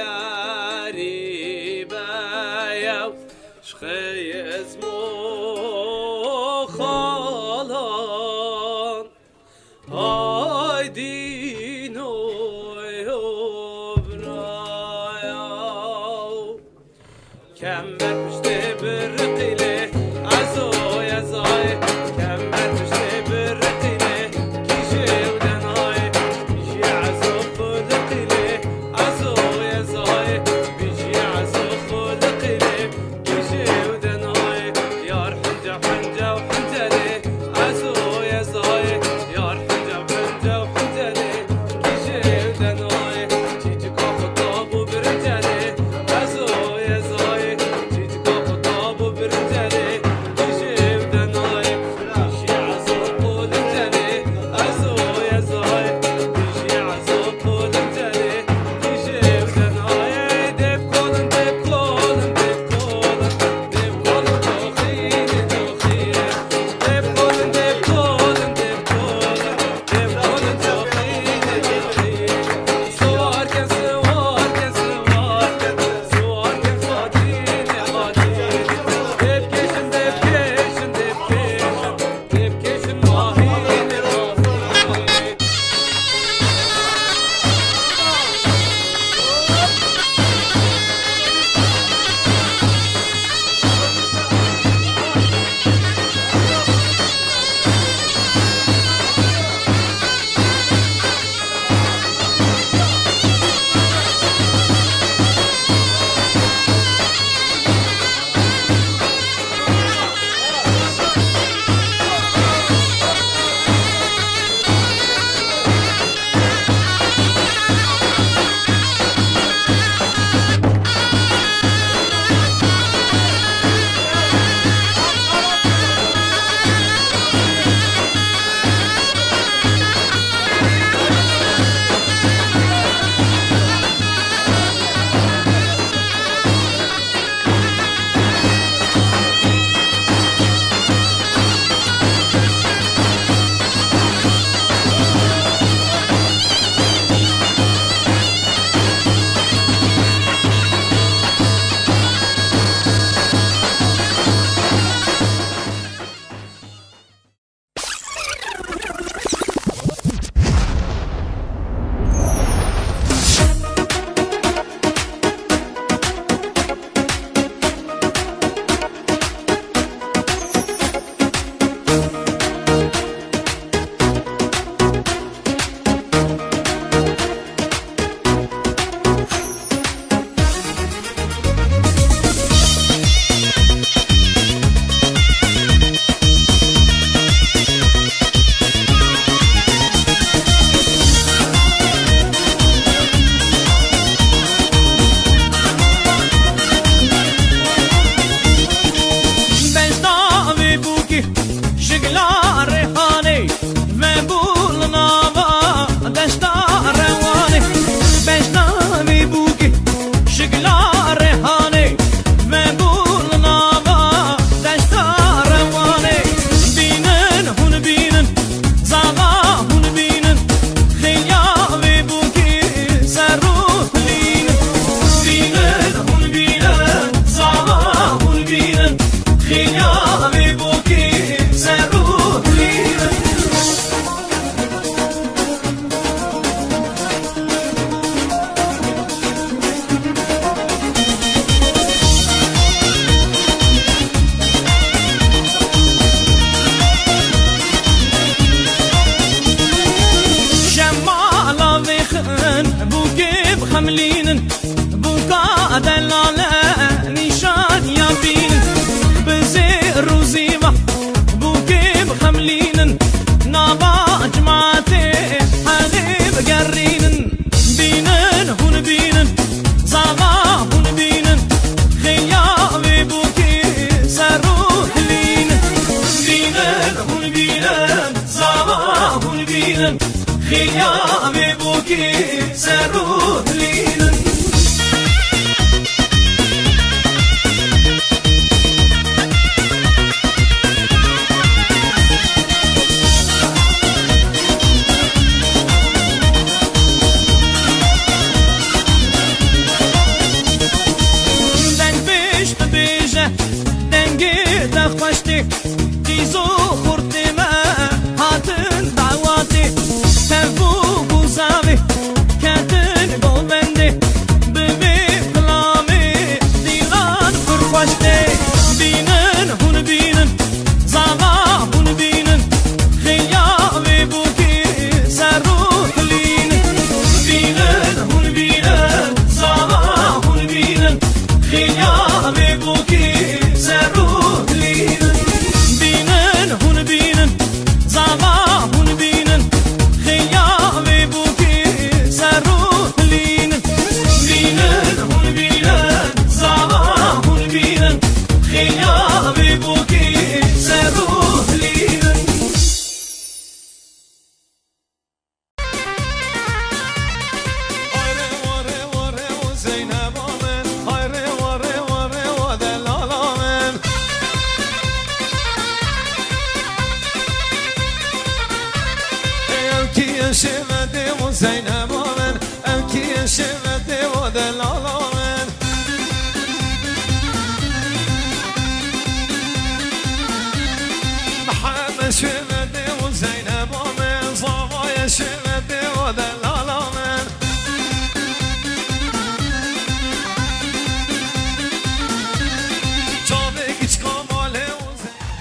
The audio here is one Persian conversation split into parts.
وغيري بيو شخي اسمه خالان هاي دينو يوبرايو كم برشتي برقيلي عزو يا زاي كم برشتي برقيلي كيشي ودناي بيجي عزو خلقيلي عزو يا زاي بيجي عزو خلقيلي كيشي ودناي يار حنجة حنجة وحنجلي عزو يا زاي يار حنجة حنجة وحنجلي كيشي ودناي تيجي كافو طابو برجلي عزو يا زاي تيجي كافو طابو برجلي كيشي ودناي بيجي عزو خلقيلي عزو يا زاي بيجي عزو خلقيلي كيشي ودناي ديب كولن ديب كولن ديب كولن ديب كولن دوخيني دوخيني ديب كولن ديب كولن ديب كولن ديب كولن دوخيني دوخيني سوار كان سوار كان سوار كان سوار كان خاطيني خاطيني ديب كيشن ديب كيشن ديب كيشن ديب كيشن ماهيني ماهيني حملين بوكا دلالة نشان يابين بزير وزيمة بوكيب حملين نابا جماعتي حليب قرين بينن هون بينن زاغا هون بينن خيابي بوكي سروح لين بينن هون بينن زاغا هون بينن خيابي بوكي سروح لين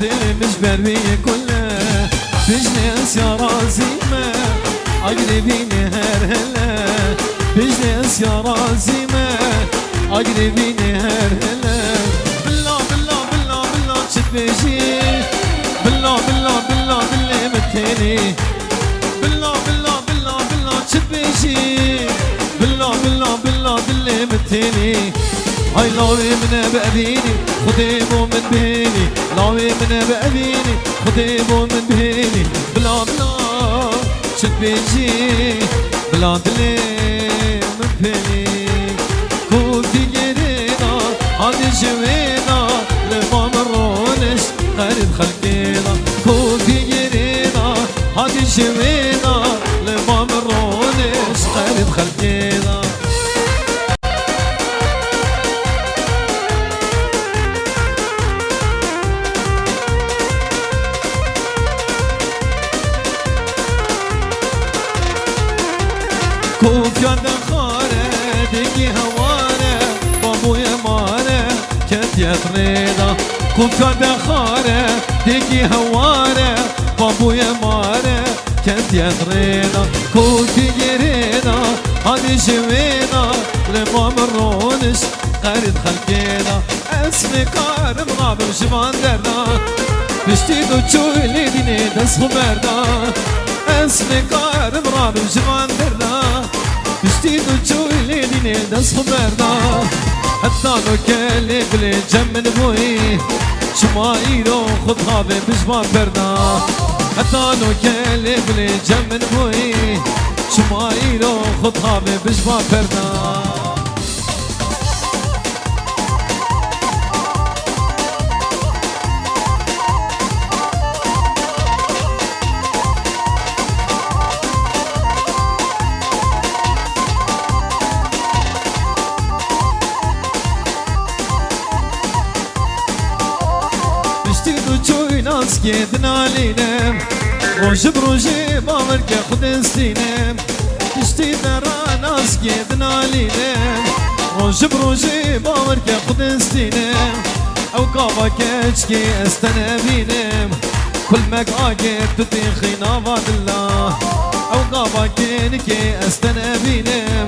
دل مجبر بي كله بجلس يا رازمة أقربيني هر هلا بجلس يا رازمة أقربيني هر هلا بالله بالله بالله بالله شد بيجي بالله بالله بالله بالله متهني بالله بالله بالله بالله شد بيجي بالله بالله بالله بالله متهني هاي لاوي من بأبيني خديمو من بيني لاوي من بأبيني خديمو من بيني بلا بلا شد بيجي بلا دلي من بيني كوفي جرينا هادي جوينا لما مرونش خارد خلقينا كوفي جرينا هادي جوينا لما مرونش خارد خلقينا كوفيا دخارة دقي هوانة بابويا مارة كنت يطرينا كوفيا دخارة دقي هوانة بابويا مارة كنت يطرينا كوفي جرينا هادي جوينا لما مرونش قارد خلقينا اسمي كارم غابم جبان درنا بشتي دو تشويلي ديني دس خبرنا اسمي كارم غابم جبان درنا بشتي دو تشويلي ديني دس خبرنا حتى لو كالي بلي جمن بوي شمايرو خد غابم بجبان برنا حتى لو كالي بلي جمن بوي شمايرو خد غابم بجبان برنا سكيتنا لينام روج بروجي بامرك خد سينام تشتي درانا سكيتنا لينام روج بروجي بامرك خد سينام او قابا كاتشكي استنا بينام كل ما قاقيت تتيخينا بعد الله او قابا كينكي استنا بينام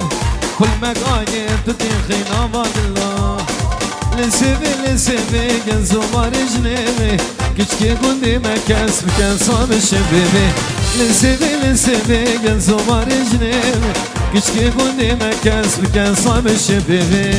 كل ما قاقيت تتيخينا بعد الله لسبي جنزو مارجنيمي كشكي قندي ما كاس بكان صام الشبيبي لسبي جنزو مارجنيمي كشكي قندي ما كاس بكان صام الشبيبي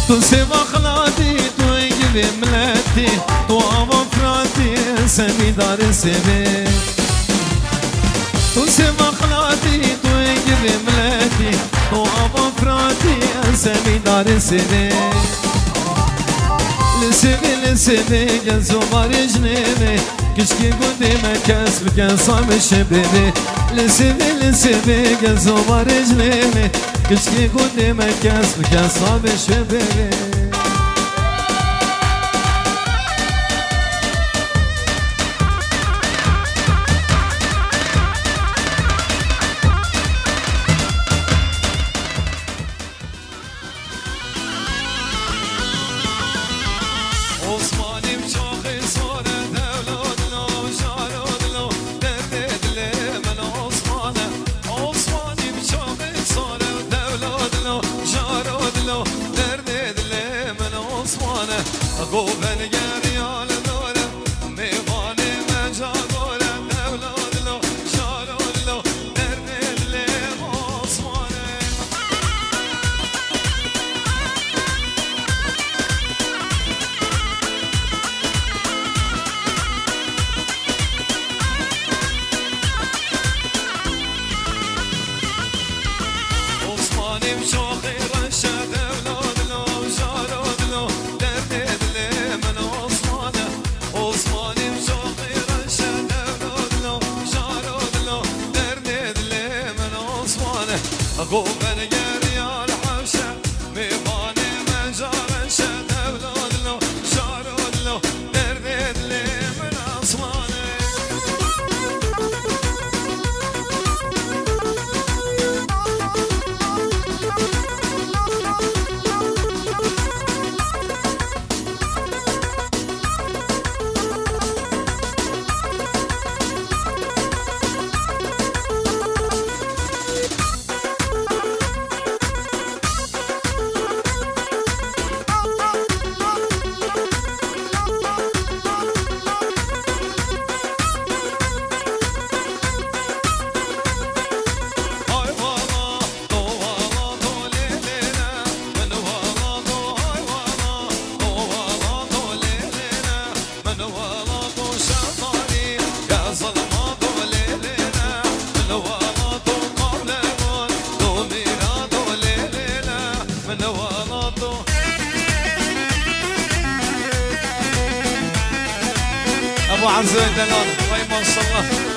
تو سيما خلاتي تو يجيبي ملاتي تو عوام فراتي سمي دار السبي تو سيما خلاتي تو يجيبي ملاتي تو عوام فراتي سمي دار السبي لسبي جنزو مارجنيمي كشكي قدي ما كاس بكان صام الشبيبي لسبي جنزو مارجنيمي كشكي قدي ما كاس بكان صام الشبيبي ابو عزوز دلال وي ما شاء الله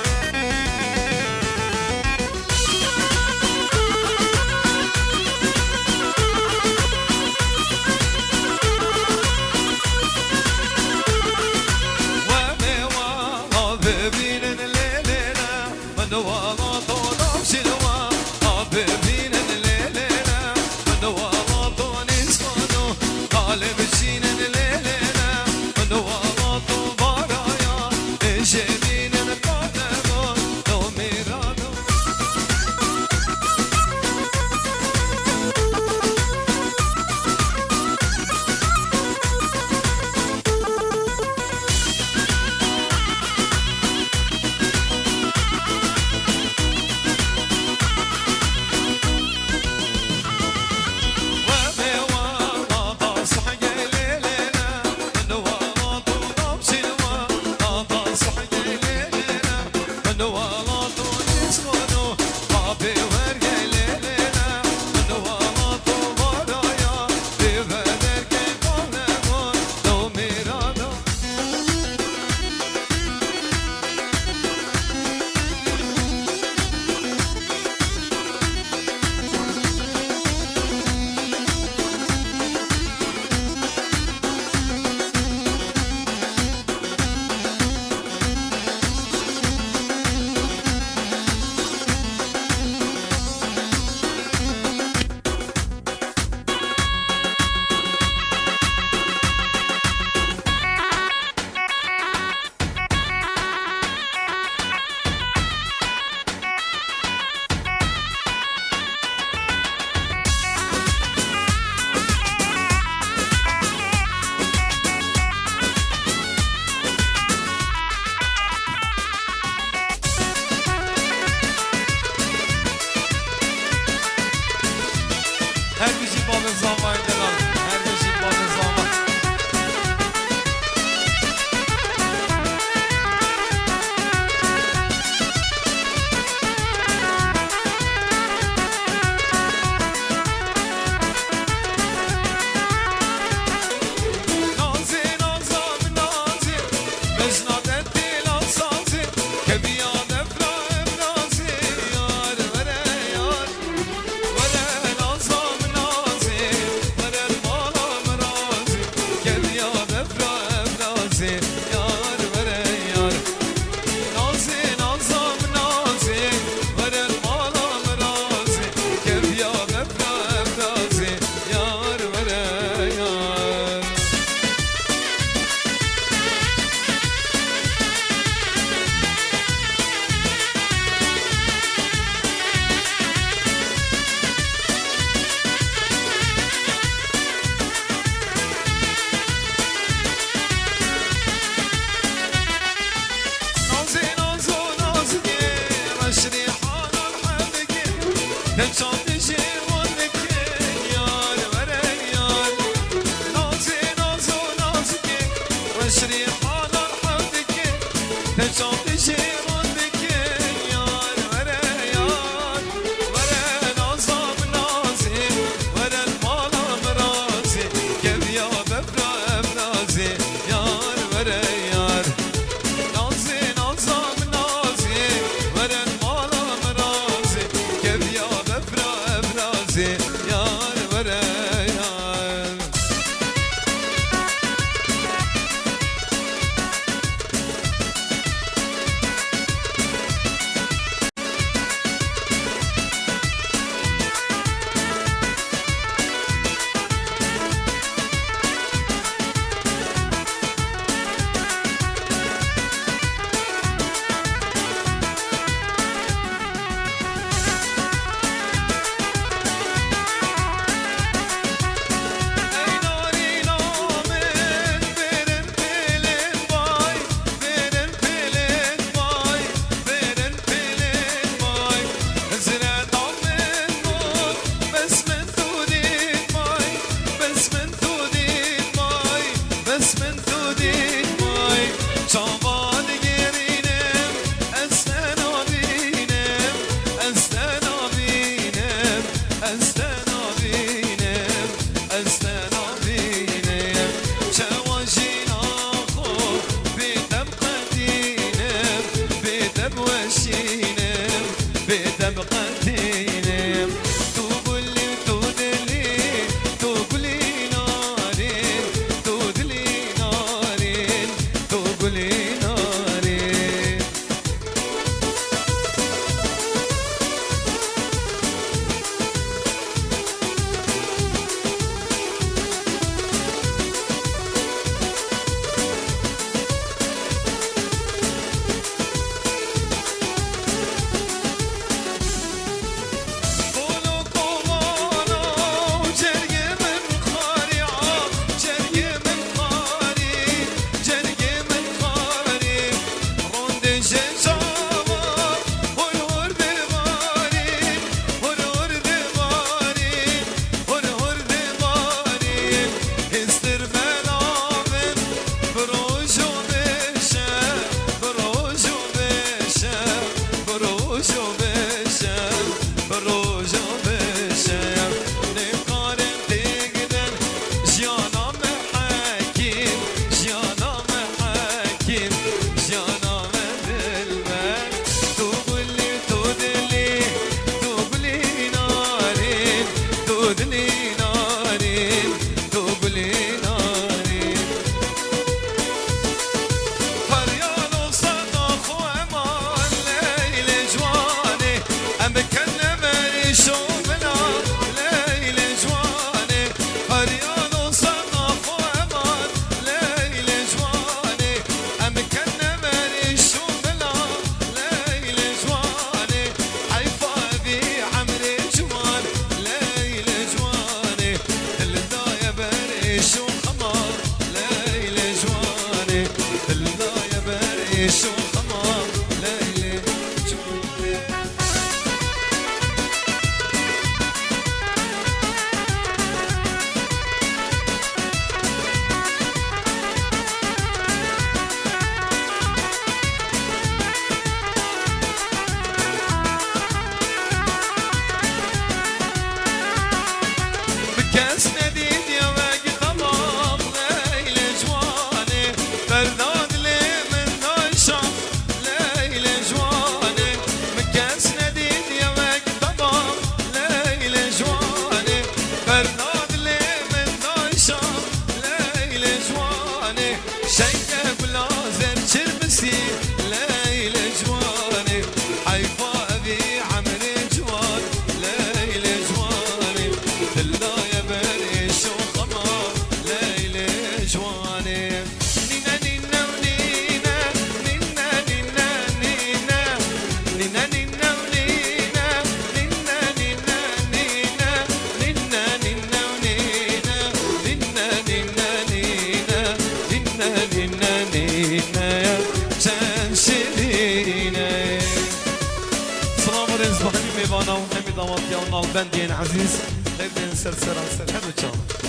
بندين عزيز لبن سرسران سر حلو تشام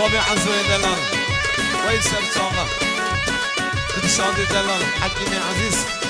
بابي عزوي دلال ويسر صامة تشادي دلال حكيمي عزيز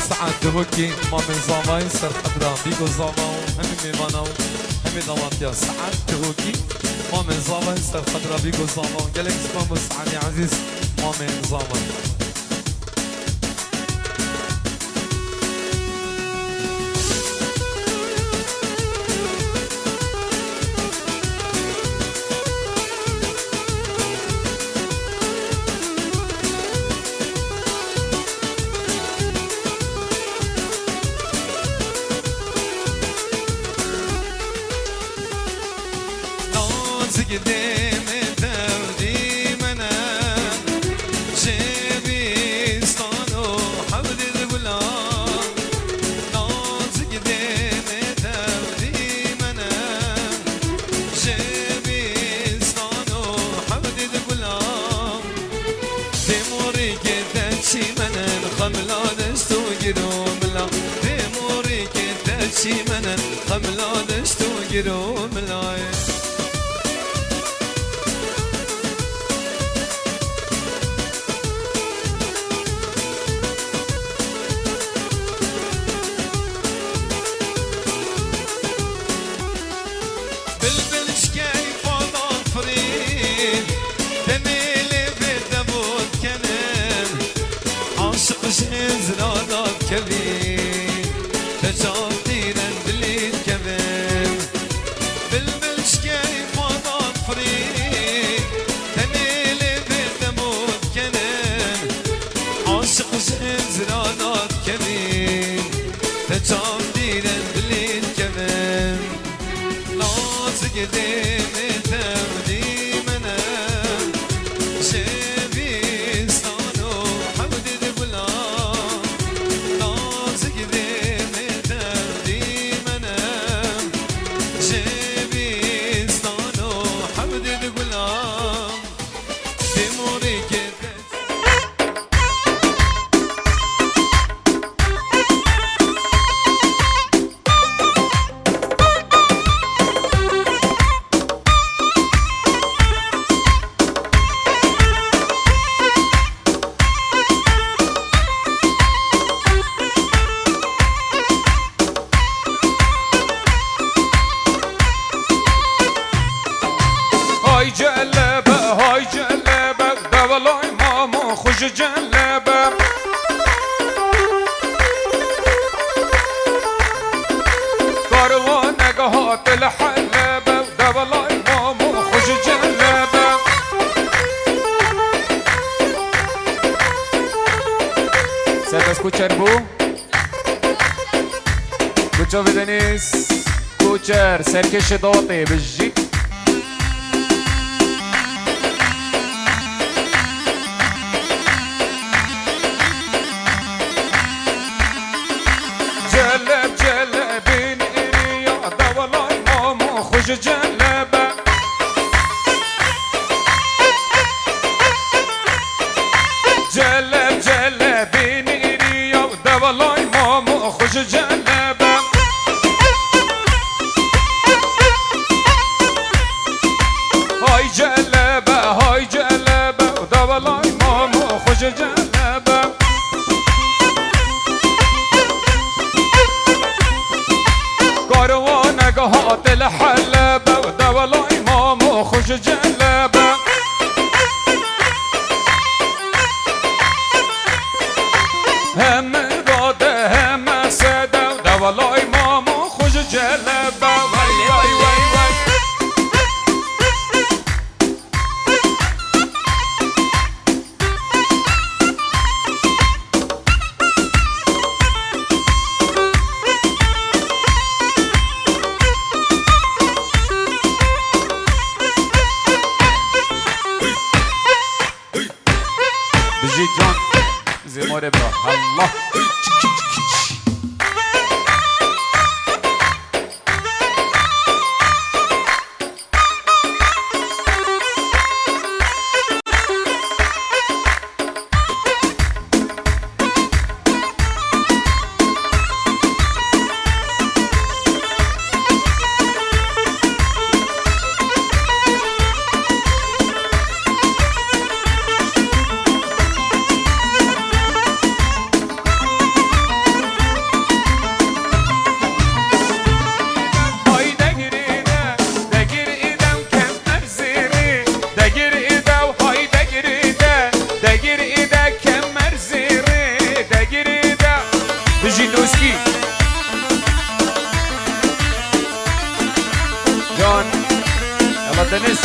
ساعات دهوكي ما من زمان سر حضرا بيقو زمان هم ميمانا هم دواتيا ساعات دهوكي ما من زمان سر حضرا بيقو زمان قالك اسمه مستعاني عزيز ما من زمان قدام الدودي منا جيبي ستانو حمد الغلام ناز قدام الدودي منا جيبي ستانو حمد الغلام تموري كدتشي منا خملان استو قروم لا تموري كدتشي منا خملان استو قروم لا زرادات كبير تجاوبتينا بالليل كمان بالمشكاي فضات فريق تميلي بالدموت كنان عاشق زرادات كبير تجاوبتينا بالليل كمان ناز قديم الدودي منا شبي ستانو حمد الغلام ناز قديم الدودي منا شبي ستانو حمد الغلام تموري كدت جلبه كاروانك هات الحلبه ودبلاي مامو خوش جلبه سبس کوچر بو کوچو بدنیس کوچر سرکش داطی بجی جلب جلبین ایریا دولای مامو خوش جلبه جلب جلبین ایریا دولای مامو خوش جلبه های جلبه های جلبه دولای مامو خوش جلبه كاروانك هات الحلبة ودولاي مامو خوش جلبة هم راده هم سده ودولاي مامو خوش جلبة وي وي وي وي بجي جان زمار برا الله جان يلا دنيس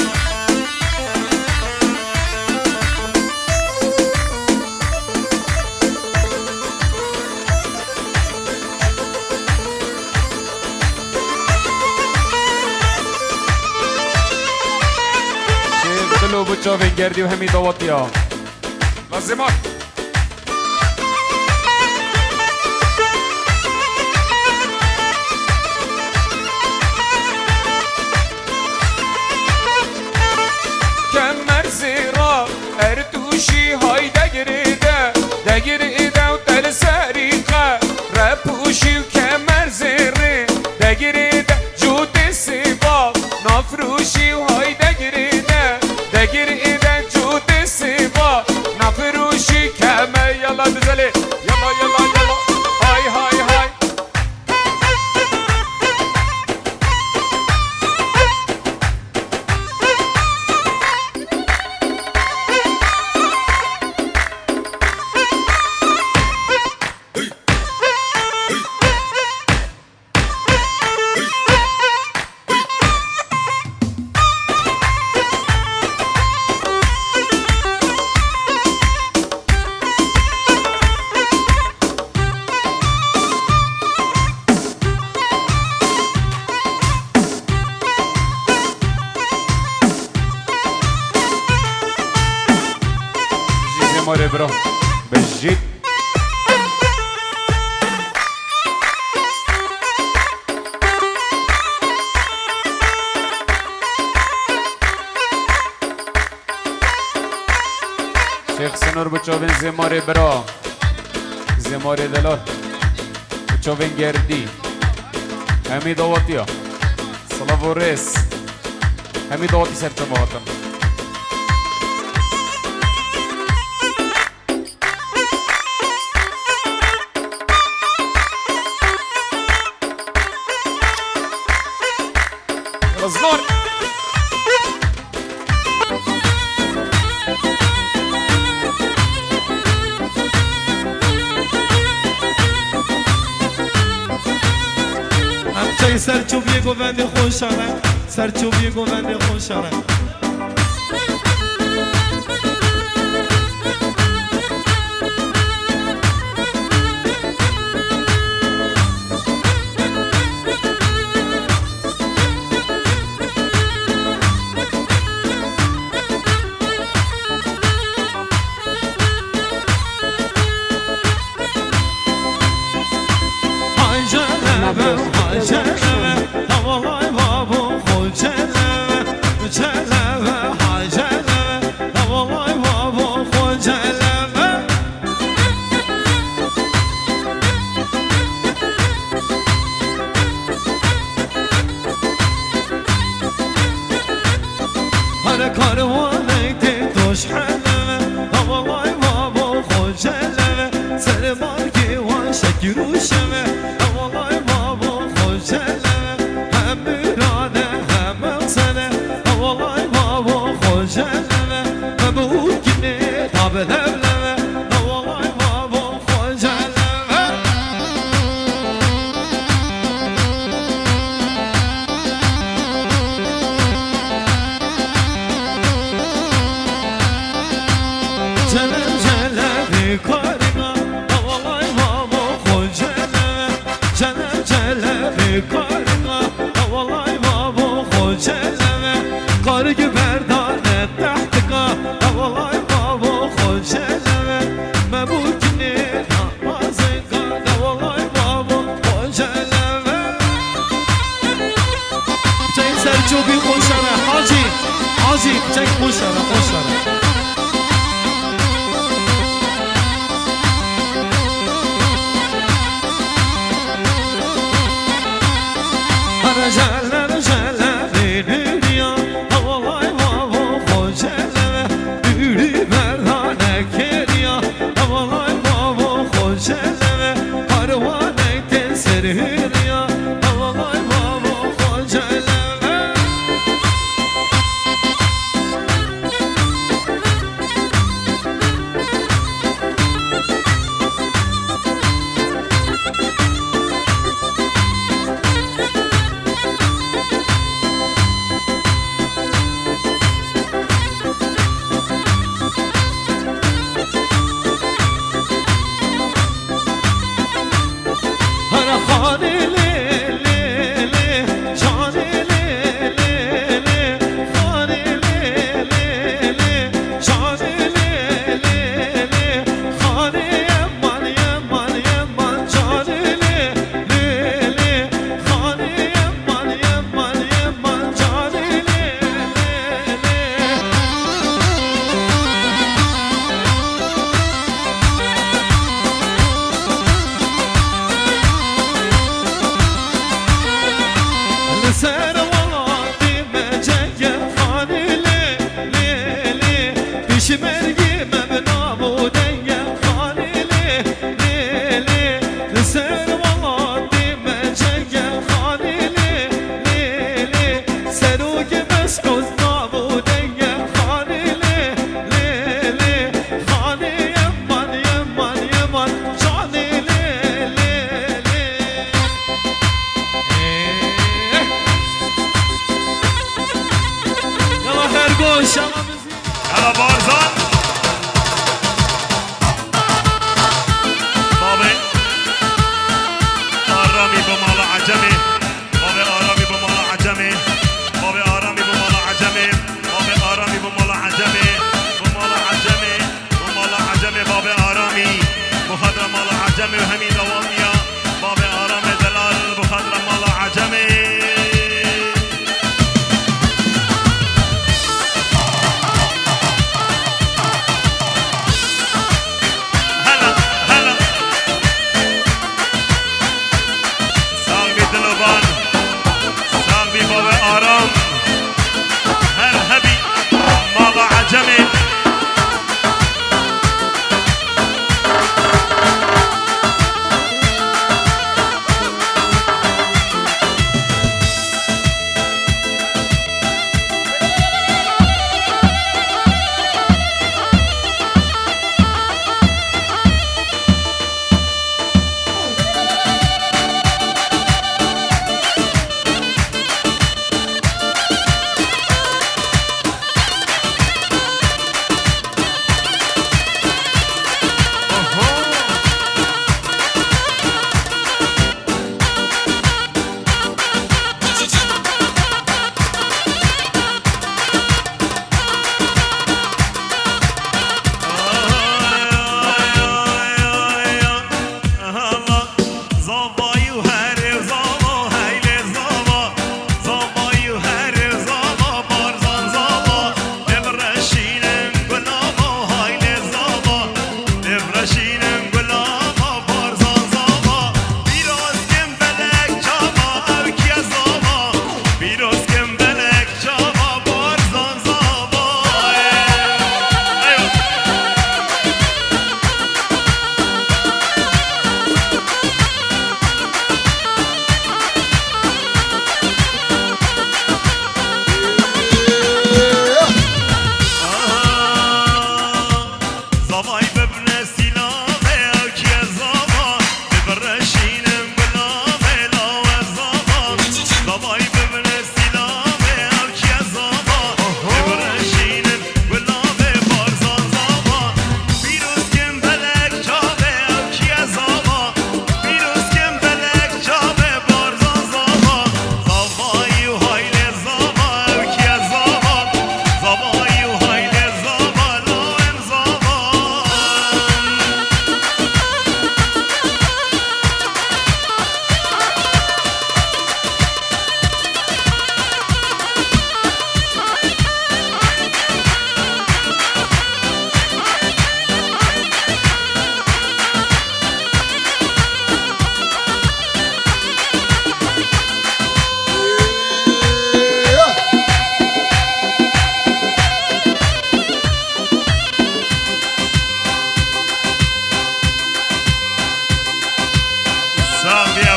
شيخ دلو بوچو فنگردي وهمي دواتيا لازمات ارتوشي هاي دقريده دقريده وتل سريقه ربوشي وكمر زري دقريده جود السباب نفروشي وهاي دقريده دقريده جود السباب نفروشي كمر يلا بزلي يلا يلا يلا هاي هاي هاي موري برو بالجد شيخ سنور بچوبين زماري برو زماري دلار بچوبين گردي همي دواتيا صلاة و رس همي دواتي سرچه باهاتم Znor. جای سرچوبی گووندی خوشانه سرچوبی گووندی خوشانه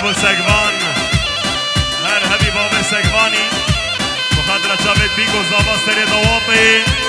ابو سگوان هر هبی باب سگوانی بخاطر جاوید بیگو زابا سری دواطی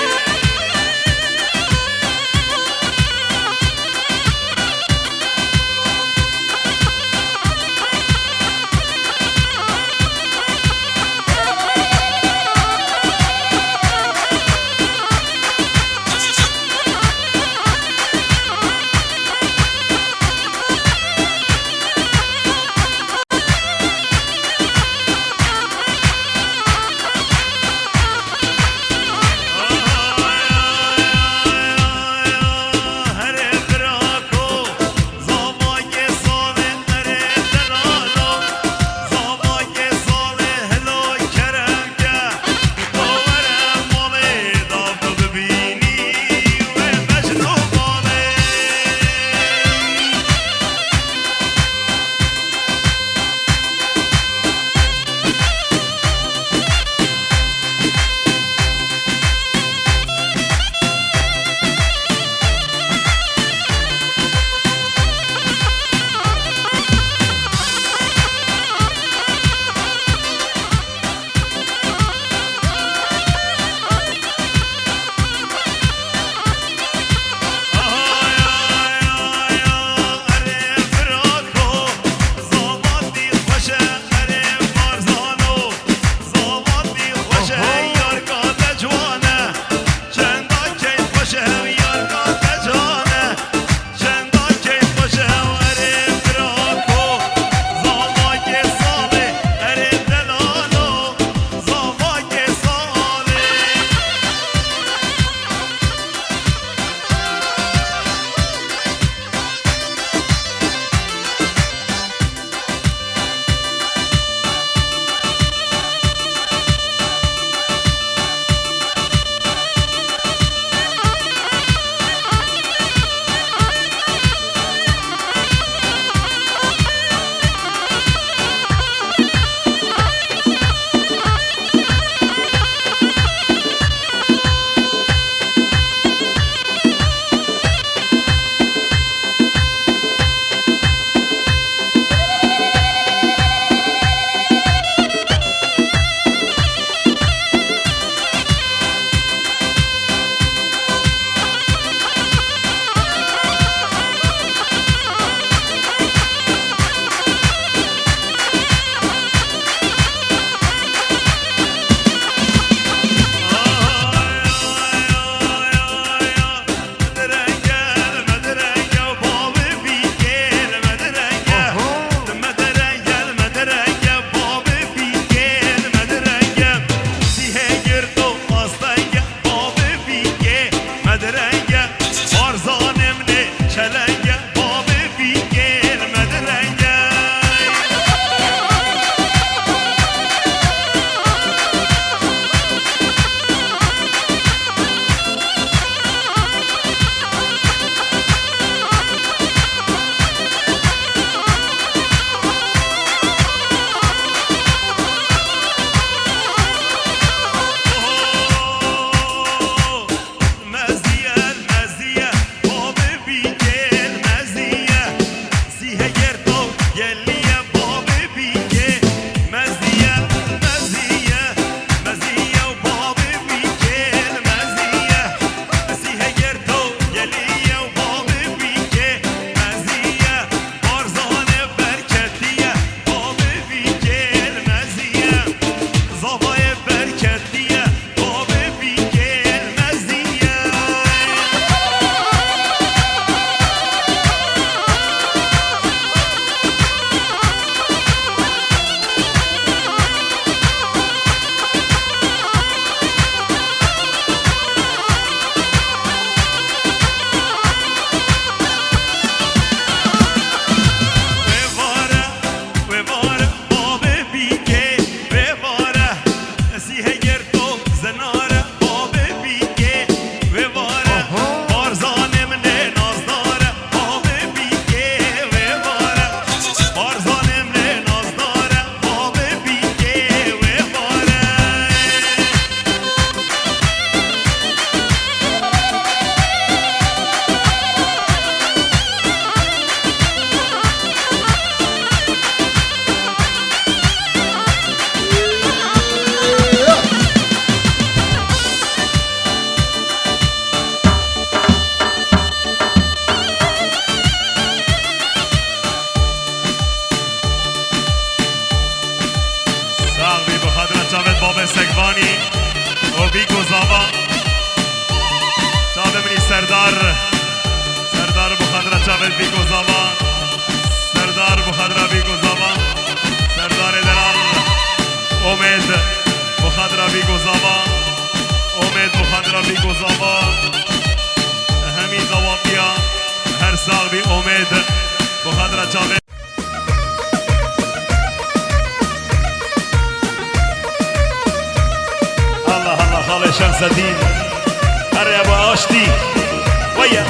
باب سگوانی و بیگو زاوا چاوه منی سردار بخدر چاوه بیگو زاوا سردار بخدر بیگو زاوا سردار دلال امید بخدر بیگو زاوا امید بخدر بیگو زاوا همی زاوا بیا هر سال بی امید بخدر چاوه خاله شمس الدين هر ابو آشتی ويا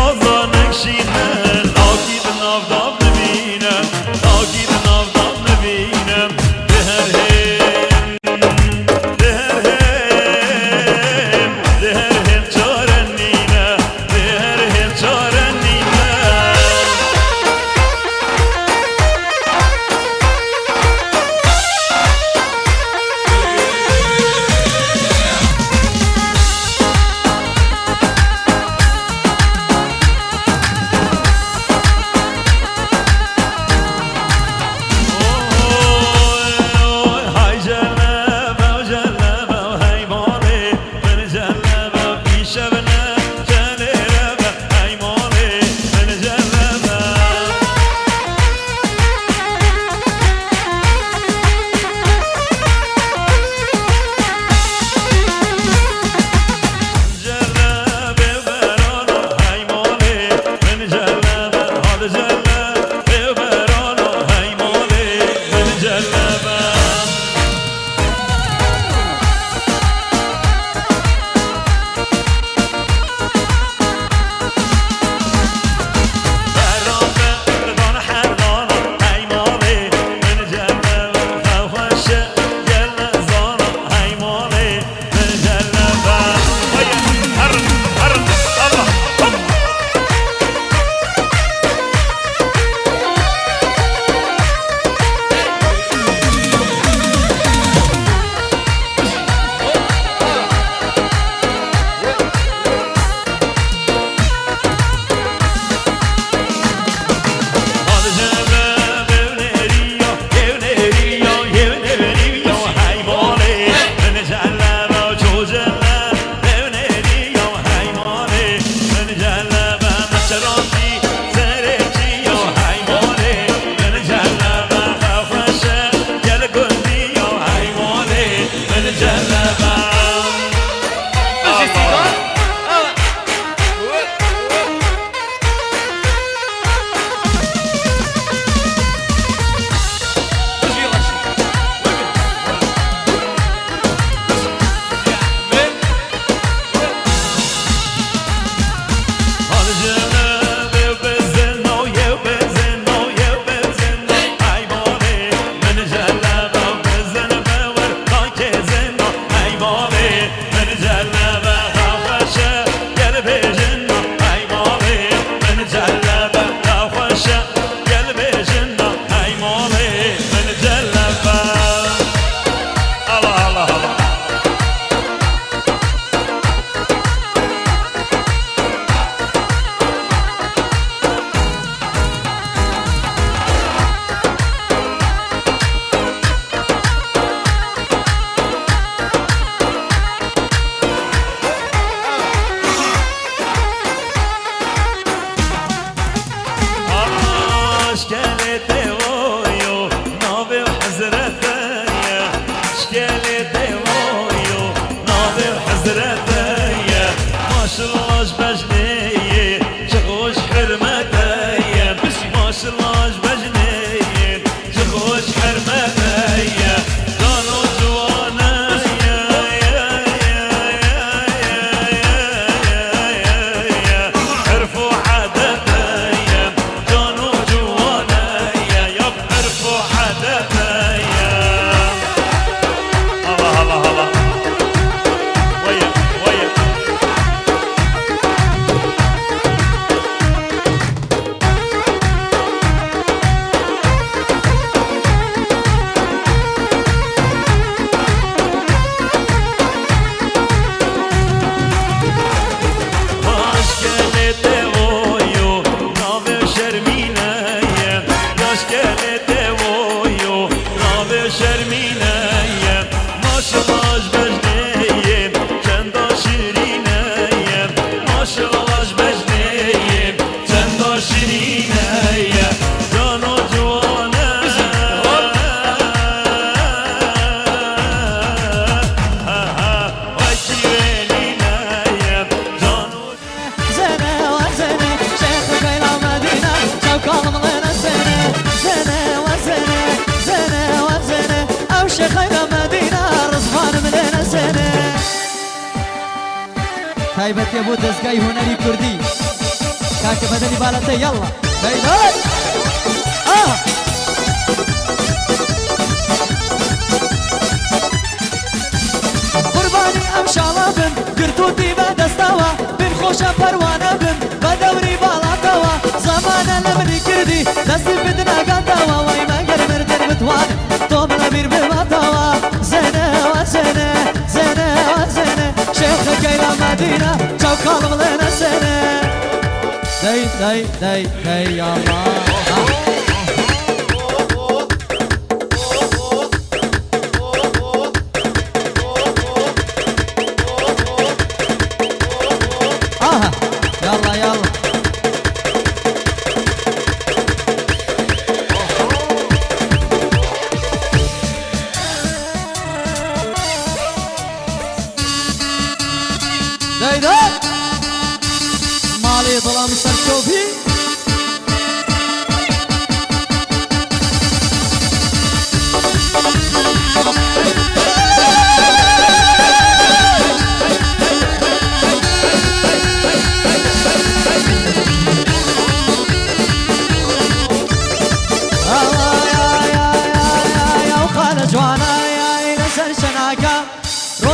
سازا نکشینه ناکی به نافدام نبینم ناکی به نافدام نبینم به هر هم به هر هم به هر هم چارنینه به هر هم چارنینه تایبەتی بۆ دەستگای هوەری کوردی كاك بدني بالتي يلا بيدي قرباني ام شالا بن گرتوتی به دستاوا بن خوشا پروانه بن بدوري بالاتاوا زمان لمني كردي دستي بدنا قداوا وای مگر مردن بتوان تو ملبير بماتاوا زنه وزنه زنه وزنه شيخ كيلا مدينة چوكال ملنا سنه داي يا الله يلا يلا دايدا مالي ظلام سرشوفي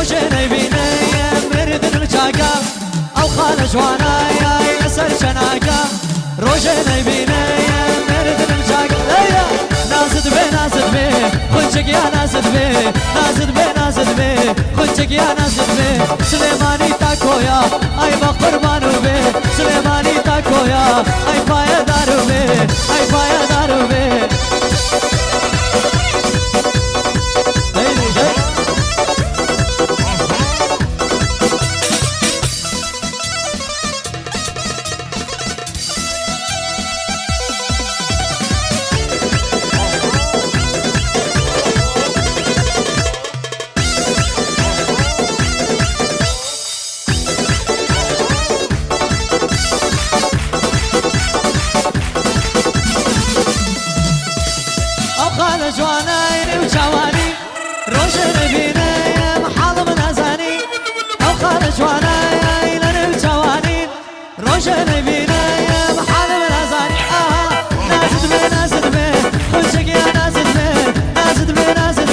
روشني بيني مرد الجاكا او خال جوانا يا يسر شناكا روشني بيني مرد الجاكا ليا نازد بي خنشك يا نازد بي خنشك يا نازد بي سليماني تاكويا اي بقربانو بي سليماني تاكويا اي بايا دارو بي جوانايني وجواني روشن بيني محال من ازاني او خال جوانايني وجواني روشن بيني محال من ازاني نازد بي خنشك يا نازد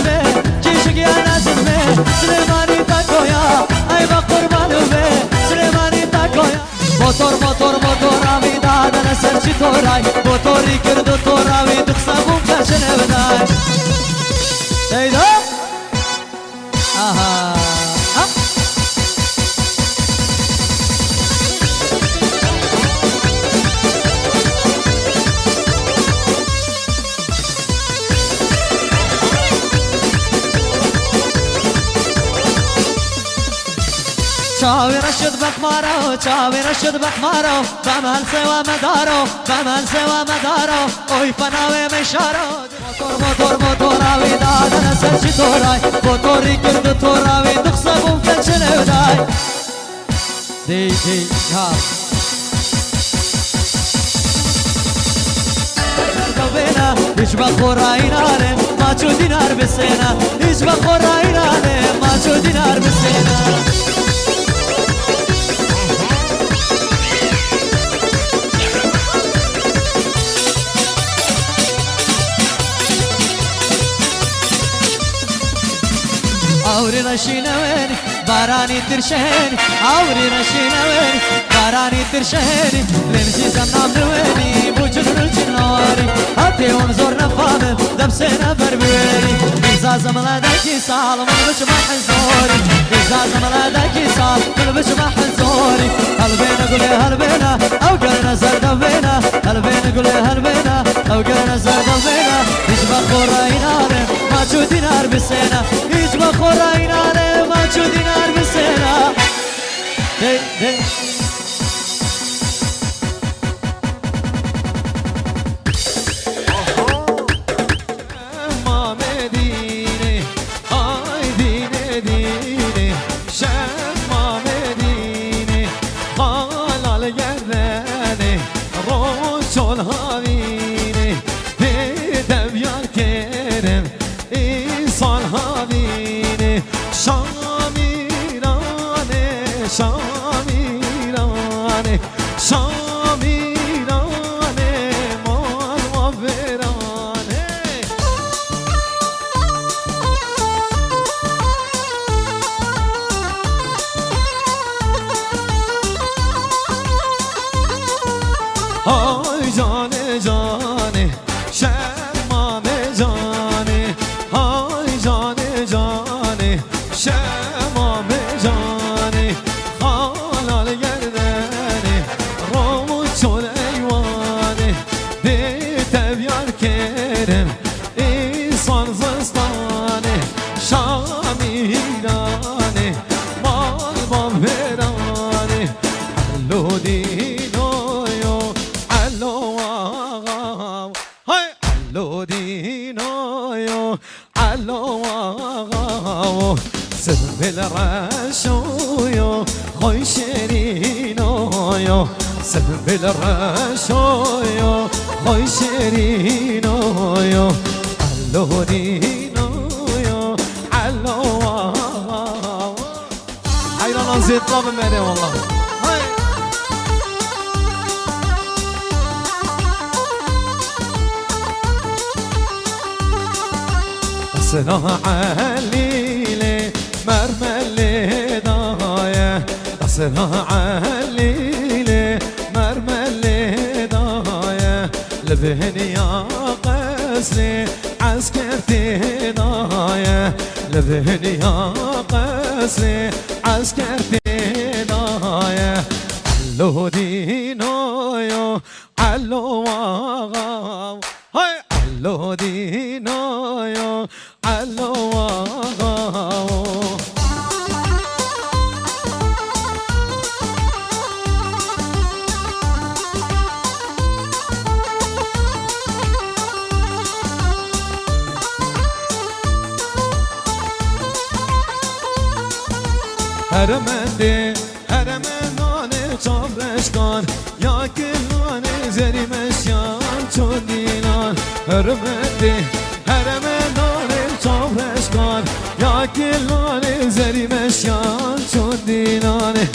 بي جيشك يا نازد بي سليماني تاكويا اي بقربانو بي سليماني تاكويا موتور اوي داد انا سرچي توراي موتوري كردو توراوي دخسابو كاشن بداي دايدا اها چاوی رشد بخمارو بمن سوا مدارو اوی فناوی مشارو موتور آوی دادن سرچی تورای موتوری کرد توراوی دخصبون کچنه ودای دی ها بنا هیچ بخوراینا ما چو دینار بسینا هیچ بخوراینا ما چو دینار بسینا اوري نشينوين باراني ترشهني اوري نشينوين باراني ترشهني لنجي زمنام نويني بوجد الجنوري هاتي ونزور نفامم دبسينا بربيري إزاز ملادكي صال من بجمع حزوري إزاز ملادكي صال من بجمع حزوري هلبينا قولي هلبينا او قلنا زرد بينا هلبينا قولي هلبينا او قلنا زرد بينا يجمع خوراينا ما شو دينار بسينا يجمع خوراينا ما شو دينار بسينا دي Şamirane, Şamirane های جان جانه شمام جانه های جان جانه شمام جانه خالال گردنه رومو چون ایوانه دیتم یار کرم ایسان زستانه شامی ایرانه مال بام برانه علو دینویو علو آغاو های علو دینویو علو آغاو سبل رشویو خوی شیرینویو سبل رشویو خوی شیرینویو علو دینویو علو آغاو حیران زید قابل منه والله سنا عليلي مرملي داية سنا عليلي مرملي داية لبهني يا قسلي عسكرتي داية لبهني يا قسلي عسكرتي داية علو دينويو علو واغاو هاي علو دينويو علو واغاو هرمنده هرمندانه چابرشکان یا کلانه زری مشیان چون دینان هرمنده هرمندانه چابرشکان یا کلانه زری مشیان چون دینانه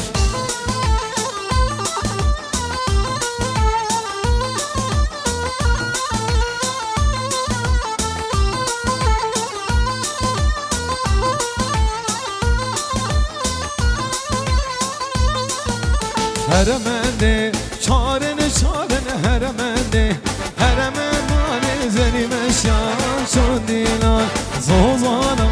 هرمنده چارن چارن هرمنده هرمنده زنی مشیان چون دینان زوزانم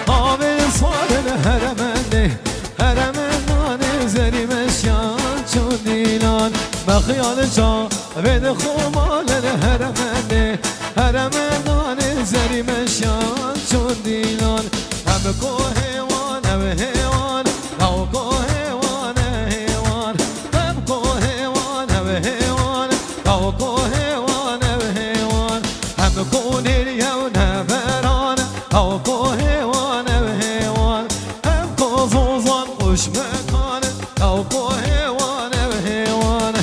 آمین سارن هرمنده هرمنده زنی مشیان چون دینان بخیال جا بین خومالن هرمنده هرمنده زنی مشیان چون دینان هم کوهوان هم هیوان او کوهوان هیوان هم کوهوان هم هیوان او کوهوان هم هیوان هم کونیر یون بران او کوهوان هم هیوان هم کوزوزان خوش مکان او کوهوان هم هیوان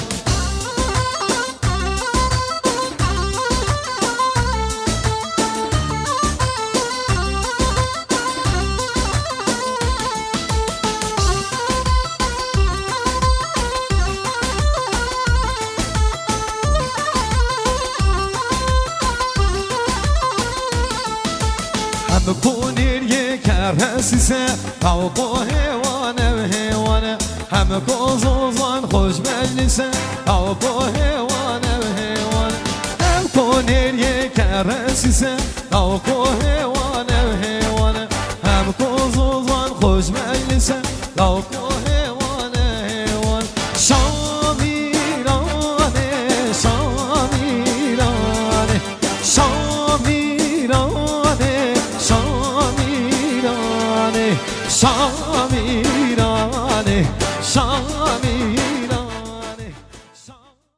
هم کونیر یک رسیسه او کوهوانه و هیوانه هم کوزوزان خوش مجلسه او کوهوانه و هیوانه هم کونیر یک رسیسه او کوهوانه و هیوانه هم کوزوزان خوش مجلسه او کوهوانه هیوانه شامیرانه شامیرانه شامیرانه شامیرانه شامیرانه